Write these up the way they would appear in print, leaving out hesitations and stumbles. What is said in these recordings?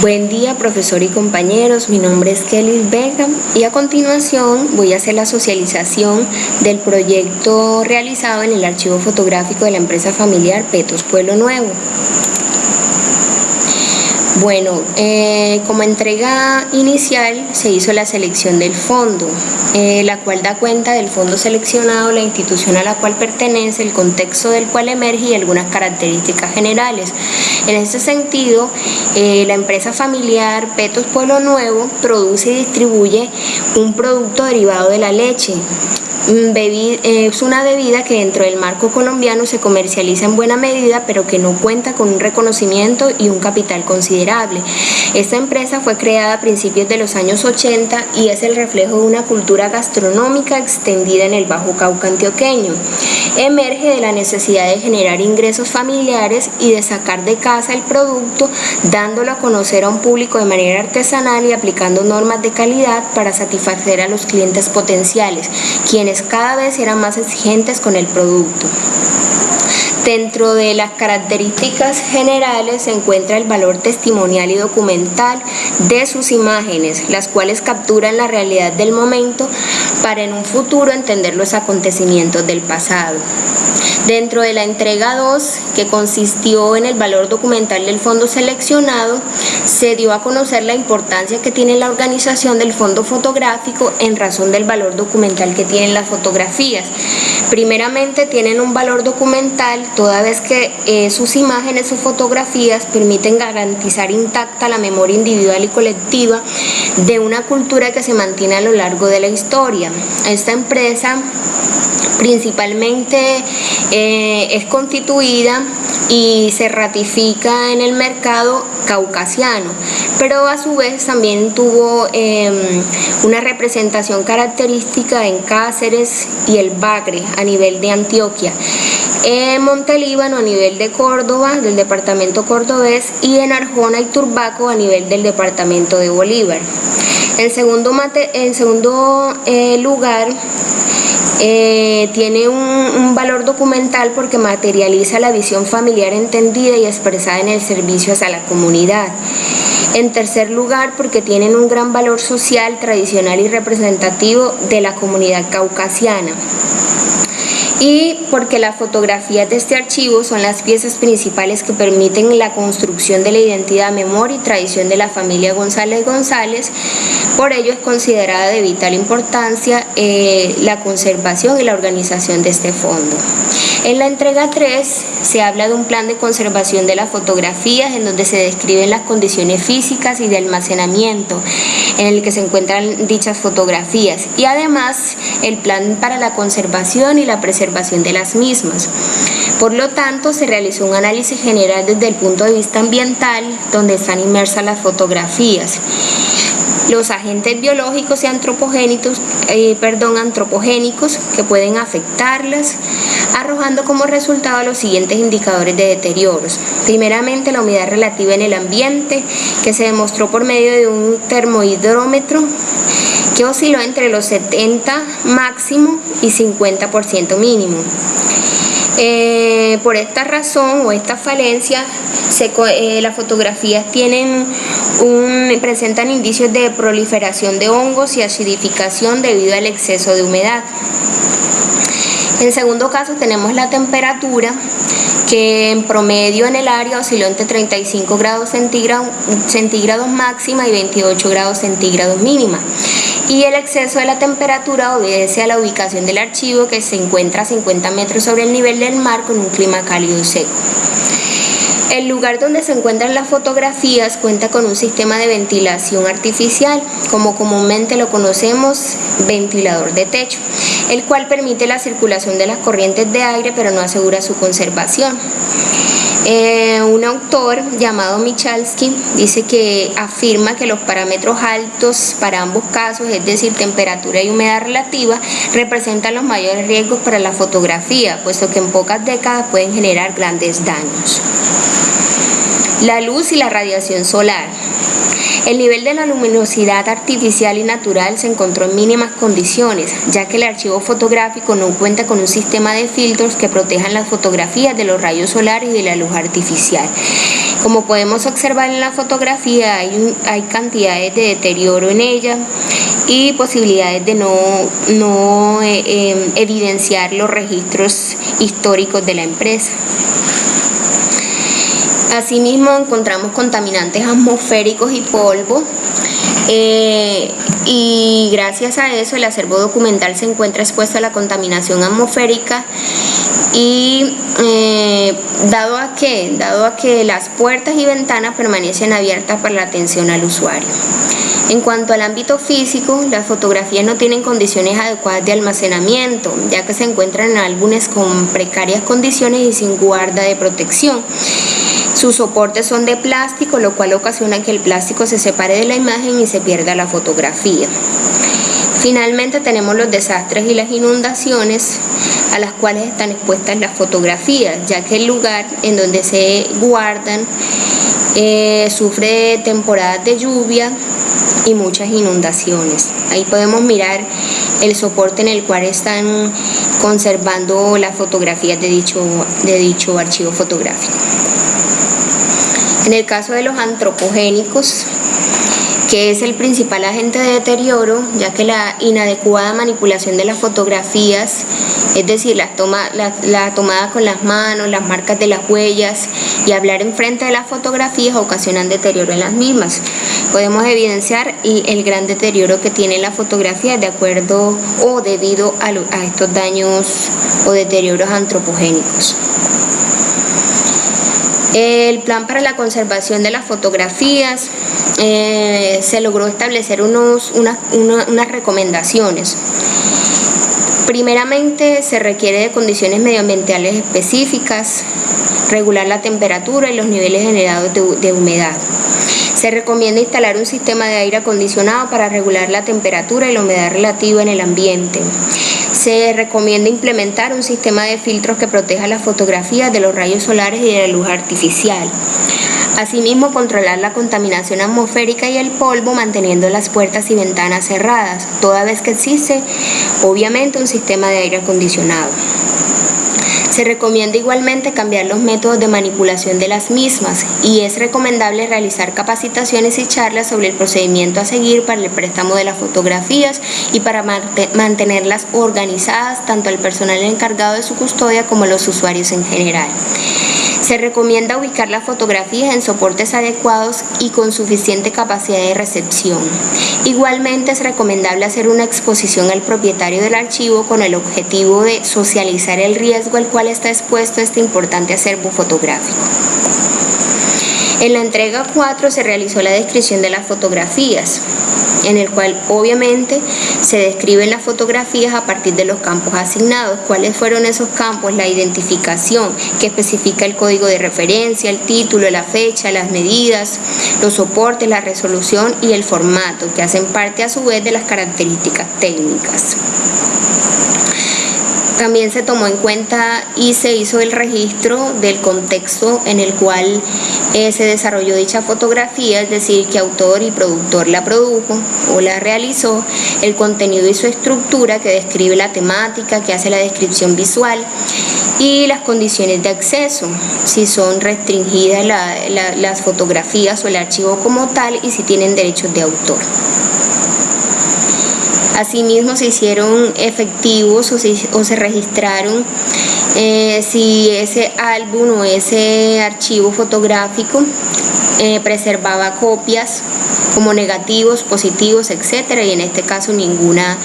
Buen día, profesor y compañeros. Mi nombre es Kelly Vega y a continuación voy a hacer la socialización del proyecto realizado en el archivo fotográfico de la empresa familiar Petos Pueblo Nuevo. Bueno, como entrega inicial se hizo la selección del fondo, la cual da cuenta del fondo seleccionado, la institución a la cual pertenece, el contexto del cual emerge y algunas características generales. En este sentido, la empresa familiar Petos Pueblo Nuevo produce y distribuye un producto derivado de la leche. Es una bebida que dentro del marco colombiano se comercializa en buena medida, pero que no cuenta con un reconocimiento y un capital considerable. Esta empresa fue creada a principios de los años 80 y es el reflejo de una cultura gastronómica extendida en el Bajo Cauca antioqueño. Emerge de la necesidad de generar ingresos familiares y de sacar de casa el producto, dándolo a conocer a un público de manera artesanal y aplicando normas de calidad para satisfacer a los clientes potenciales, quienes cada vez eran más exigentes con el producto. Dentro de las características generales se encuentra el valor testimonial y documental de sus imágenes, las cuales capturan la realidad del momento para en un futuro entender los acontecimientos del pasado. Dentro de la entrega 2, que consistió en el valor documental del fondo seleccionado, se dio a conocer la importancia que tiene la organización del fondo fotográfico en razón del valor documental que tienen las fotografías. Primeramente tienen un valor documental toda vez que sus imágenes o fotografías permiten garantizar intacta la memoria individual y colectiva de una cultura que se mantiene a lo largo de la historia. Esta empresa principalmente es constituida y se ratifica en el mercado caucasiano, pero a su vez también tuvo una representación característica en Cáceres y el Bagre a nivel de Antioquia, en Montelíbano a nivel de Córdoba, del departamento cordobés, y en Arjona y Turbaco a nivel del departamento de Bolívar. En segundo lugar, tiene un valor documental porque materializa la visión familiar entendida y expresada en el servicio hacia la comunidad. En tercer lugar, porque tienen un gran valor social, tradicional y representativo de la comunidad caucasiana. Y porque las fotografías de este archivo son las piezas principales que permiten la construcción de la identidad, memoria y tradición de la familia González González. Por ello es considerada de vital importancia la conservación y la organización de este fondo. En la entrega 3 se habla de un plan de conservación de las fotografías en donde se describen las condiciones físicas y de almacenamiento en el que se encuentran dichas fotografías y además el plan para la conservación y la preservación de las mismas. Por lo tanto, se realizó un análisis general desde el punto de vista ambiental donde están inmersas las fotografías, los agentes biológicos y antropogénicos que pueden afectarlas, arrojando como resultado los siguientes indicadores de deterioros. Primeramente, la humedad relativa en el ambiente, que se demostró por medio de un termohidrómetro que osciló entre los 70 máximo y 50% mínimo. Por esta razón o esta falencia, las fotografías presentan indicios de proliferación de hongos y acidificación debido al exceso de humedad. En segundo caso tenemos la temperatura, que en promedio en el área osciló entre 35 grados centígrados máxima y 28 grados centígrados mínima. Y el exceso de la temperatura obedece a la ubicación del archivo, que se encuentra a 50 metros sobre el nivel del mar con un clima cálido y seco. El lugar donde se encuentran las fotografías cuenta con un sistema de ventilación artificial, como comúnmente lo conocemos, ventilador de techo, el cual permite la circulación de las corrientes de aire pero no asegura su conservación. Un autor llamado Michalski afirma que los parámetros altos para ambos casos, es decir, temperatura y humedad relativa, representan los mayores riesgos para la fotografía, puesto que en pocas décadas pueden generar grandes daños. La luz y la radiación solar. El nivel de la luminosidad artificial y natural se encontró en mínimas condiciones, ya que el archivo fotográfico no cuenta con un sistema de filtros que protejan las fotografías de los rayos solares y de la luz artificial. Como podemos observar en la fotografía, hay cantidades de deterioro en ella y posibilidades de no evidenciar los registros históricos de la empresa. Asimismo, encontramos contaminantes atmosféricos y polvo, y gracias a eso el acervo documental se encuentra expuesto a la contaminación atmosférica y dado a que las puertas y ventanas permanecen abiertas para la atención al usuario. En cuanto al ámbito físico, las fotografías no tienen condiciones adecuadas de almacenamiento, ya que se encuentran en álbumes con precarias condiciones y sin guarda de protección. Sus soportes son de plástico, lo cual ocasiona que el plástico se separe de la imagen y se pierda la fotografía. Finalmente tenemos los desastres y las inundaciones a las cuales están expuestas las fotografías, ya que el lugar en donde se guardan sufre temporadas de lluvia y muchas inundaciones. Ahí podemos mirar el soporte en el cual están conservando las fotografías de dicho archivo fotográfico. En el caso de los antropogénicos, que es el principal agente de deterioro, ya que la inadecuada manipulación de las fotografías, es decir, la tomada con las manos, las marcas de las huellas y hablar enfrente de las fotografías ocasionan deterioro en las mismas. Podemos evidenciar el gran deterioro que tiene la fotografía de acuerdo o debido a estos daños o deterioros antropogénicos. El plan para la conservación de las fotografías, se logró establecer unas recomendaciones. Primeramente, se requiere de condiciones medioambientales específicas, regular la temperatura y los niveles generados de humedad. Se recomienda instalar un sistema de aire acondicionado para regular la temperatura y la humedad relativa en el ambiente. Se recomienda implementar un sistema de filtros que proteja las fotografías de los rayos solares y de la luz artificial. Asimismo, controlar la contaminación atmosférica y el polvo manteniendo las puertas y ventanas cerradas, toda vez que existe, obviamente, un sistema de aire acondicionado. Se recomienda igualmente cambiar los métodos de manipulación de las mismas y es recomendable realizar capacitaciones y charlas sobre el procedimiento a seguir para el préstamo de las fotografías y para mantenerlas organizadas tanto al personal encargado de su custodia como a los usuarios en general. Se recomienda ubicar las fotografías en soportes adecuados y con suficiente capacidad de recepción. Igualmente es recomendable hacer una exposición al propietario del archivo con el objetivo de socializar el riesgo al cual está expuesto este importante acervo fotográfico. En la entrega 4 se realizó la descripción de las fotografías, en el cual obviamente se describen las fotografías a partir de los campos asignados. ¿Cuáles fueron esos campos? La identificación, que especifica el código de referencia, el título, la fecha, las medidas, los soportes, la resolución y el formato, que hacen parte a su vez de las características técnicas. También se tomó en cuenta y se hizo el registro del contexto en el cual se desarrolló dicha fotografía, es decir, que autor y productor la produjo o la realizó, el contenido y su estructura, que describe la temática, que hace la descripción visual, y las condiciones de acceso, si son restringidas las fotografías o el archivo como tal y si tienen derechos de autor. Asimismo, se hicieron efectivos o se registraron si ese álbum o ese archivo fotográfico preservaba copias como negativos, positivos, etcétera, y en este caso ninguna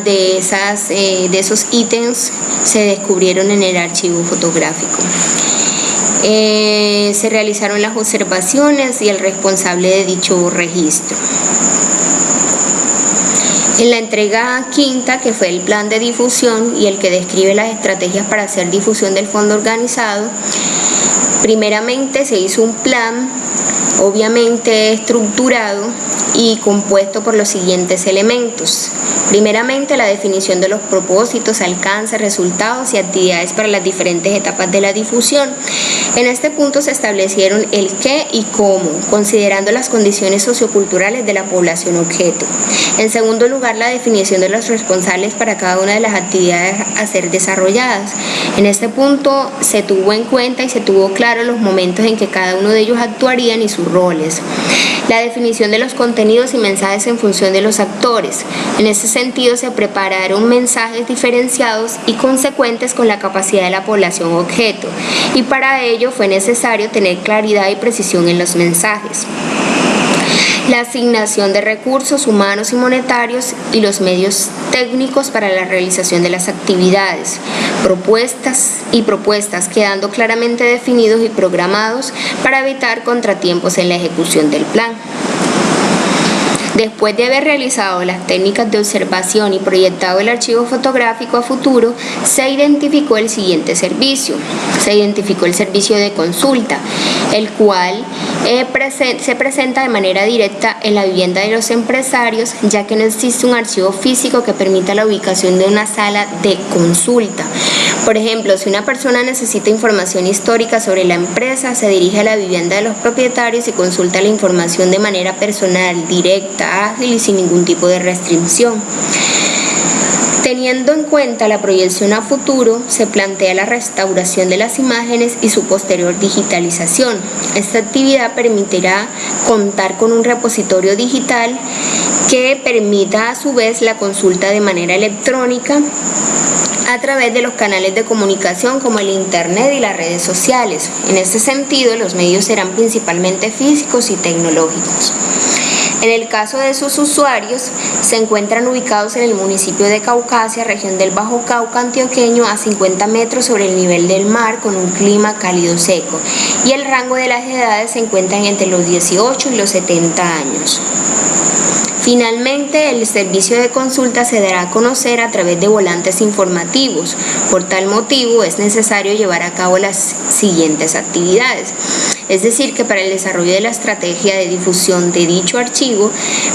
de esos ítems se descubrieron en el archivo fotográfico. Se realizaron las observaciones y el responsable de dicho registro. En la entrega 5, que fue el plan de difusión y el que describe las estrategias para hacer difusión del fondo organizado, Primeramente se hizo un plan, obviamente estructurado y compuesto por los siguientes elementos. Primeramente, la definición de los propósitos, alcances, resultados y actividades para las diferentes etapas de la difusión. En este punto se establecieron el qué y cómo, considerando las condiciones socioculturales de la población objeto. En segundo lugar, la definición de los responsables para cada una de las actividades a ser desarrolladas. En este punto se tuvo en cuenta y se tuvo claro los momentos en que cada uno de ellos actuarían y sus roles. La definición de los contenidos y mensajes en función de los actores. En este sentido se prepararon mensajes diferenciados y consecuentes con la capacidad de la población objeto, y para ello fue necesario tener claridad y precisión en los mensajes. La asignación de recursos humanos y monetarios y los medios técnicos para la realización de las actividades, propuestas quedando claramente definidos y programados para evitar contratiempos en la ejecución del plan. Después de haber realizado las técnicas de observación y proyectado el archivo fotográfico a futuro, se identificó el siguiente servicio. Se identificó el servicio de consulta, el cual se presenta de manera directa en la vivienda de los empresarios, ya que no existe un archivo físico que permita la ubicación de una sala de consulta. Por ejemplo, si una persona necesita información histórica sobre la empresa, se dirige a la vivienda de los propietarios y consulta la información de manera personal, directa, ágil y sin ningún tipo de restricción. Teniendo en cuenta la proyección a futuro, se plantea la restauración de las imágenes y su posterior digitalización. Esta actividad permitirá contar con un repositorio digital que permita a su vez la consulta de manera electrónica a través de los canales de comunicación como el Internet y las redes sociales. En este sentido, los medios serán principalmente físicos y tecnológicos. En el caso de sus usuarios, se encuentran ubicados en el municipio de Caucasia, región del Bajo Cauca antioqueño, a 50 metros sobre el nivel del mar, con un clima cálido seco, y el rango de las edades se encuentran entre los 18 y los 70 años. Finalmente, el servicio de consulta se dará a conocer a través de volantes informativos. Por tal motivo, es necesario llevar a cabo las siguientes actividades. Es decir, que para el desarrollo de la estrategia de difusión de dicho archivo,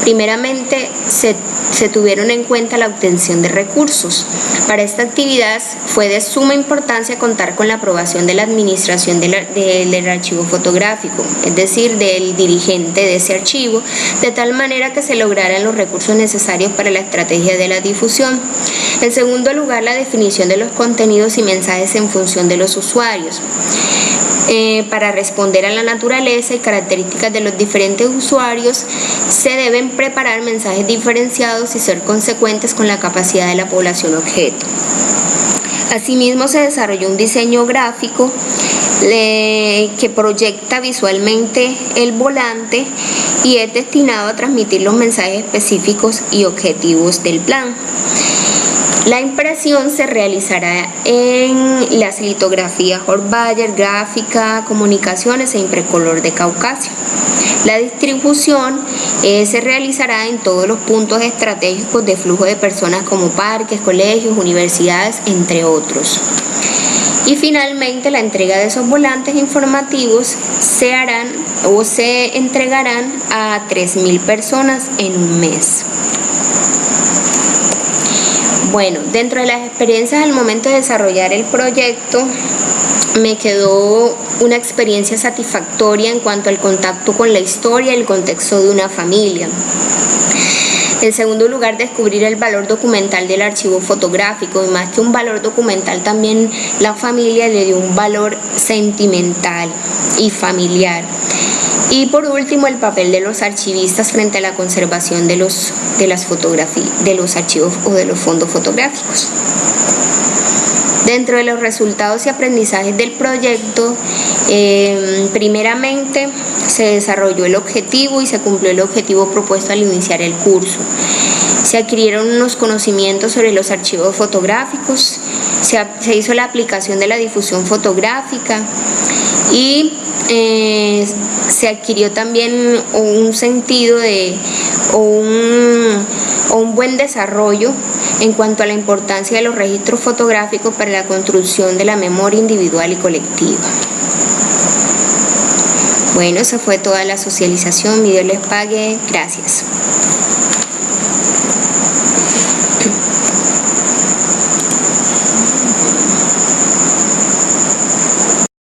primeramente se tuvieron en cuenta la obtención de recursos. Para esta actividad fue de suma importancia contar con la aprobación de la administración del archivo fotográfico, es decir, del dirigente de ese archivo, de tal manera que se lograran los recursos necesarios para la estrategia de la difusión. En segundo lugar, la definición de los contenidos y mensajes en función de los usuarios. Para responder a la naturaleza y características de los diferentes usuarios, se deben preparar mensajes diferenciados y ser consecuentes con la capacidad de la población objeto. Asimismo, se desarrolló un diseño gráfico que proyecta visualmente el volante y es destinado a transmitir los mensajes específicos y objetivos del plan. La impresión se realizará en las litografías Horvayer, Gráfica, Comunicaciones e Imprecolor de Caucasia. La distribución se realizará en todos los puntos estratégicos de flujo de personas como parques, colegios, universidades, entre otros. Y finalmente, la entrega de esos volantes informativos se entregarán a 3.000 personas en un mes. Bueno, dentro de las experiencias al momento de desarrollar el proyecto, me quedó una experiencia satisfactoria en cuanto al contacto con la historia y el contexto de una familia. En segundo lugar, descubrir el valor documental del archivo fotográfico, y más que un valor documental, también la familia le dio un valor sentimental y familiar. Y por último, el papel de los archivistas frente a la conservación de las fotografías, de los archivos o de los fondos fotográficos. Dentro de los resultados y aprendizajes del proyecto, primeramente se desarrolló el objetivo y se cumplió el objetivo propuesto al iniciar el curso. Se adquirieron unos conocimientos sobre los archivos fotográficos, se hizo la aplicación de la difusión fotográfica y se adquirió también un sentido o un buen desarrollo en cuanto a la importancia de los registros fotográficos para la construcción de la memoria individual y colectiva. Bueno, esa fue toda la socialización. Mi Dios les pague. Gracias.